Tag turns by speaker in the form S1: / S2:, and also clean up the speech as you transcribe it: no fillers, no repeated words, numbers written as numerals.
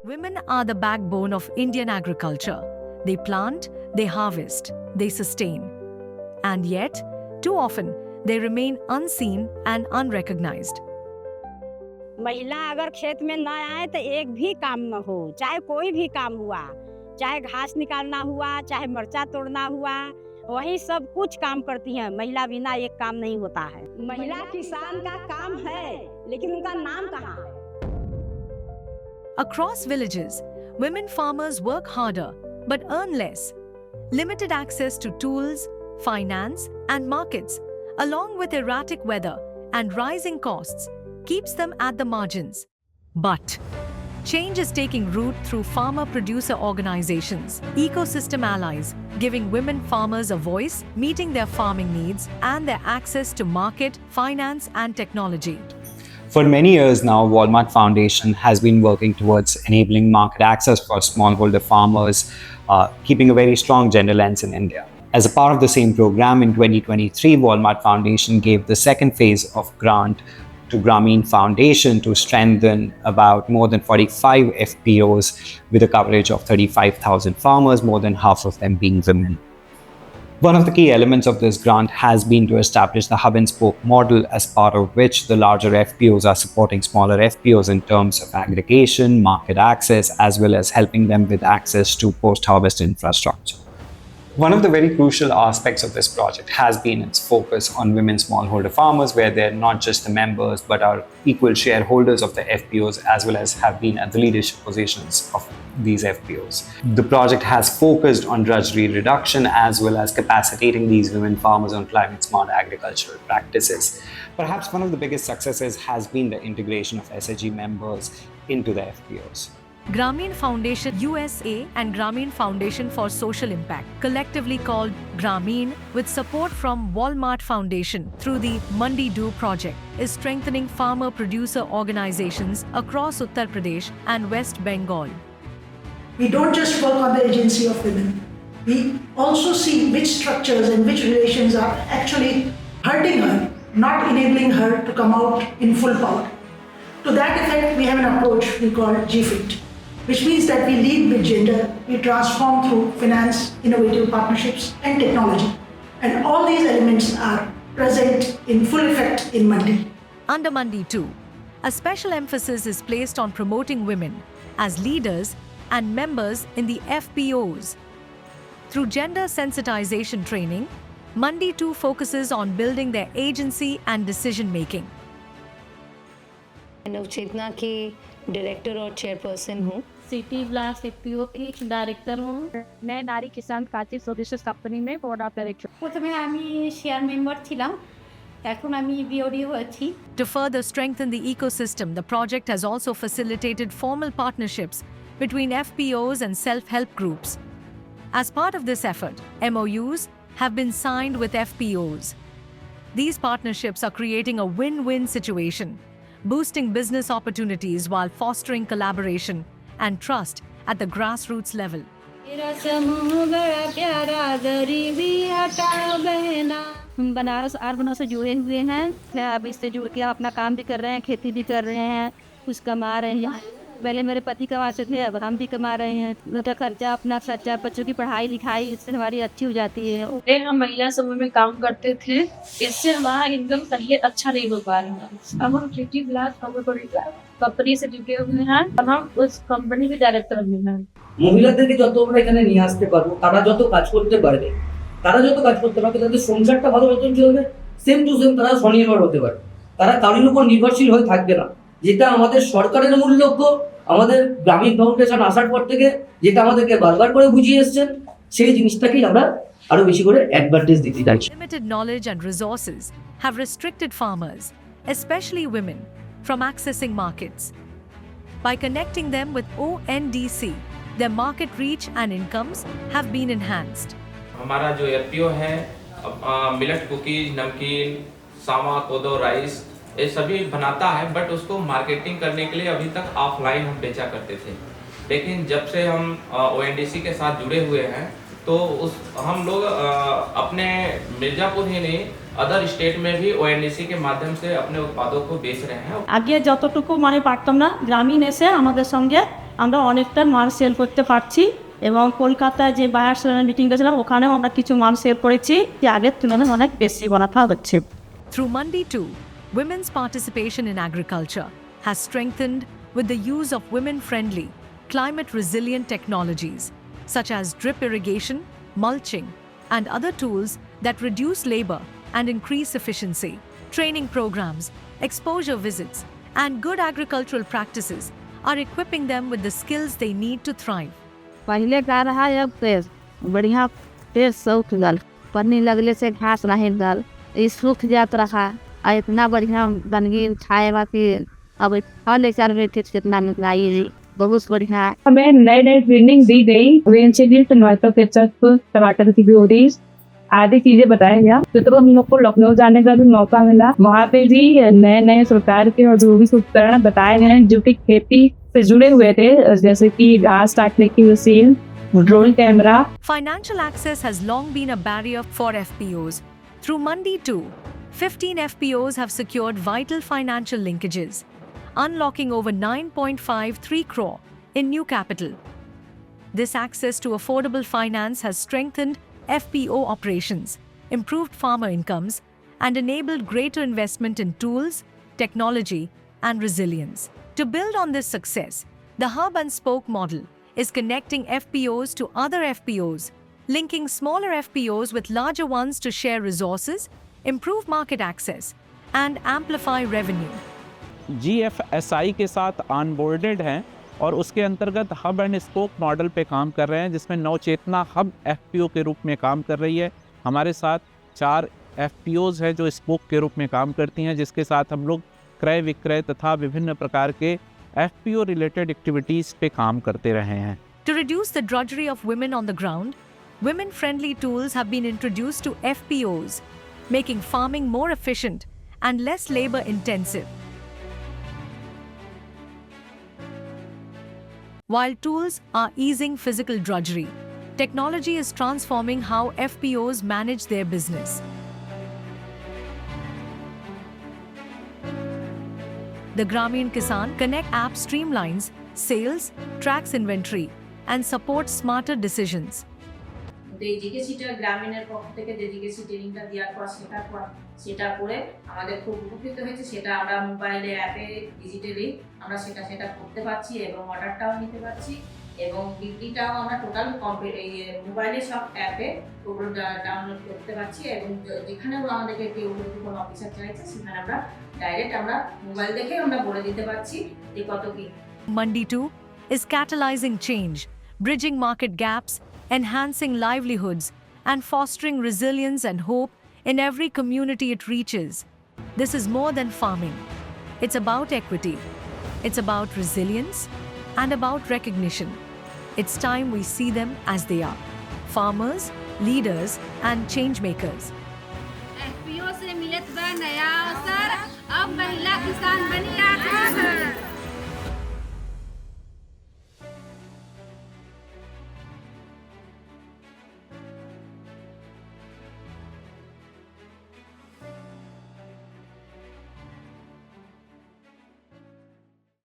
S1: Women are the backbone of Indian agriculture. They plant, they harvest, they sustain. And yet, too often, they remain unseen and unrecognized.
S2: महिला अगर खेत में ना आए तो एक भी काम न हो, चाहे कोई भी काम हुआ, चाहे घास निकालना हुआ, चाहे मरचा तोड़ना हुआ, वही सब कुछ काम करती हैं। महिला बिना एक काम नहीं होता है। महिला किसान का काम है, लेकिन उनका नाम कहाँ है?
S1: Across villages, women farmers work harder but earn less. Limited access to tools, finance, and markets, along with erratic weather and rising costs, keeps them at the margins. But change is taking root through farmer-producer organizations, ecosystem allies, giving women farmers a voice, meeting their farming needs, and their access to market, finance, and technology.
S3: For many years now, Walmart Foundation has been working towards enabling market access for smallholder farmers, keeping a very strong gender lens in India. As a part of the same program, in 2023, Walmart Foundation gave the second phase of grant to Grameen Foundation to strengthen about more than 45 FPOs with a coverage of 35,000 farmers, more than half of them being women. One of the key elements of this grant has been to establish the hub and spoke model, as part of which the larger FPOs are supporting smaller FPOs in terms of aggregation, market access, as well as helping them with access to post-harvest infrastructure. One of the very crucial aspects of this project has been its focus on women smallholder farmers, where they're not just the members but are equal shareholders of the FPOs, as well as have been at the leadership positions of these FPOs. The project has focused on drudgery reduction as well as capacitating these women farmers on climate-smart agricultural practices. Perhaps one of the biggest successes has been the integration of SHG members into the FPOs.
S1: Grameen Foundation USA and Grameen Foundation for Social Impact, collectively called Grameen, with support from Walmart Foundation through the Mandi Do project, is strengthening farmer-producer organizations across Uttar Pradesh and West Bengal.
S4: We don't just work on the agency of women. We also see which structures and which relations are actually hurting her, not enabling her to come out in full power. To that effect, we have an approach we call GFIT, which means that we lead with gender, we transform through finance, innovative partnerships, and technology. And all these elements are present in full effect in Mandi.
S1: Under Mandi 2, a special emphasis is placed on promoting women as leaders and members in the FPOs. Through gender sensitization training, Mandi 2 focuses on building their agency and decision-making.
S5: नवचेतना की director और chairperson हूँ।
S6: City blast FPO की director हूँ। मैं नारी किसान Kanchi services company में board of director.
S7: প্রথমে আমি শেয়ার মেম্বার ছিলাম, এখন আমি বিওডি হয়েছি।
S1: To further strengthen the ecosystem, the project has also facilitated formal partnerships between FPOs and self-help groups. As part of this effort, MOUs have been signed with FPOs. These partnerships are creating a win-win situation, boosting business opportunities while fostering collaboration and trust at the grassroots level.
S6: हम बनारस आर्गनों से जुड़े हुए हैं। अब इससे जुड़ के अपना काम भी कर रहे हैं, खेती भी कर रहे हैं, कुछ कमा रहे हैं। पहले मेरे पति कमाते थे, अब हम भी कमा रहे हैं। उनका खर्चा, अपना खर्चा, बच्चों की पढ़ाई लिखाई, इससे हमारी अच्छी हो जाती है।
S8: हम महिला समूह में काम करते थे, इससे हमारा इनकम करियर अच्छा नहीं हो पा रहा है। अब हम सिटी ब्लास्ट कंपनी से जुड़े हुए हैं, अब हम उस कंपनी के डायरेक्टर भी हैं।
S9: মহিলাদেরকে যত আমরা এখানে নিয়ে আসতে পারবো, তারা যত কাজ করতে পারবে, তাদের সংসারটা ভালো বেতন চলবে, সেম টু সেম তারা স্বনির্ভর হতে পারবে। তারা কারোর উপর নির্ভরশীল হয়ে থাকবে না, যেটা আমাদের সরকারের মূল লক্ষ্য। আমাদের গ্রামীণ ফাউন্ডেশন আসার পর থেকে যেটা আমাদেরকে বারবার করে বুঝিয়ে এসেছেন, সেই জিনিসটাকেই আমরা আরো বেশি করে অ্যাডভান্টেজ দিতে চাইছি।
S1: Limited knowledge and resources have restricted farmers, especially women, from accessing markets. By connecting them with ONDC, their market reach and incomes have been enhanced.
S10: हमारा जो एफपीओ है, मिलेट कुकीज, नमकीन, सामा, कोदो, राइस, ये सभी बनाता है, बट उसको मार्केटिंग करने के लिए अभी तक ऑफलाइन हम बेचा करते थे। लेकिन जब से हम ओएनडीसी के साथ जुड़े हुए हैं, तो हम लोग अपने मिर्जापुर ही नहीं, अदर स्टेट में भी ओएनडीसी के माध्यम से अपने उत्पादों को बेच रहे हैं।
S6: আগে যতটুকু পারতাম না, গ্রামীণ এসে আমাদের সঙ্গে আমরা অনেকটা মাল সেল করতে পারছি এবং কলকাতায় যে বায়ার সেলার মিটিং গেছিলাম ওখানেও আমরা কিছু মাল সেল করেছি যে আগের তুলনায় অনেক বেশি মুনাফা হচ্ছে।
S1: Through Mandi 2, women's participation in agriculture has strengthened with the use of women-friendly, climate-resilient technologies such as drip irrigation, mulching, and other tools that reduce labor and increase efficiency. Training programs, exposure visits, and good agricultural practices are equipping them with the skills they need to thrive.
S6: पहले का रहा अब पेड़ बढ़िया पेड़ सूख गल, पन्नी लगले से घास नहीं गल, ये सूख जात रहा और इतना बढ़िया बन गई छाएगा कि अब फल चार बैठे कितना निकलाई बहुत बढ़िया।
S8: हमें नई नई ट्रेनिंग दी गई, रेंसिडिट टमाटो केचप, टमाटर की प्यूरीज आदि चीजें बताया गया। तो हम लोग को लखनऊ जाने का भी मौका मिला, वहाँ पे भी नए नए सरकार के औद्योगिक उपकरण बताए गए जो कि खेती से जुड़े हुए थे, जैसे कि घास काटने की machine, drone camera.
S1: Financial access has long been a barrier for FPOs. Through Mandi 2, 15 FPOs have secured vital financial linkages, unlocking over 9.53 crore in new capital. This access to affordable finance has strengthened FPO operations, improved farmer incomes, and enabled greater investment in tools, technology, and resilience. To build on this success, the hub and spoke model is connecting FPOs to other FPOs, linking smaller FPOs with larger ones to share resources, improve market access, and amplify revenue.
S11: GFSI के साथ onboarded हैं और उसके अंतर्गत hub and spoke model पे काम कर रहे हैं, जिसमें नवचेतना हब FPO के रूप में काम कर रही है। हमारे साथ 4 FPOs हैं जो स्पोक के रूप में काम करती हैं, जिसके साथ हम लोग क्रय विक्रय तथा विभिन्न प्रकार के FPO रिलेटेड एक्टिविटीज़ पे काम करते रहे हैं।
S1: To reduce the drudgery of women on the ground, women-friendly tools have been introduced to FPOs, making farming more efficient and less labor-intensive. While tools are easing physical drudgery, technology is transforming how FPOs manage their business. The Grameen Kisan Connect app streamlines sales, tracks inventory, and supports smarter decisions.
S12: জিকেসিটা গ্রামীণের পক্ষ থেকে যে GKC ট্রেনিংটা দেওয়ার পর সেটা করে আমাদের খুব উপকৃত হয়েছে। সেটা আমরা মোবাইলে অ্যাপে ডিজিটালি আমরা সেটা করতে পারছি এবং অর্ডারটাও নিতে পারছি এবং বিক্রিটাও আমরা টোটাল মোবাইলে সব অ্যাপে ওগুলো ডাউনলোড করতে পারছি এবং যেখানেও আমাদেরকে কেউ কোনো অফিসার চাইছে সেখানে আমরা ডাইরেক্ট আমরা মোবাইল দেখে আমরা বলে দিতে পারছি যে কত কি।
S1: Mandi 2 is catalyzing change, bridging market gaps, enhancing livelihoods, and fostering resilience and hope in every community it reaches. This is more than farming. It's about equity. It's about resilience and about recognition. It's time we see them as they are. Farmers, leaders, and change makers.
S13: FPO से मिलत बा नया अवसर, अब महिला किसान बनी आखिर।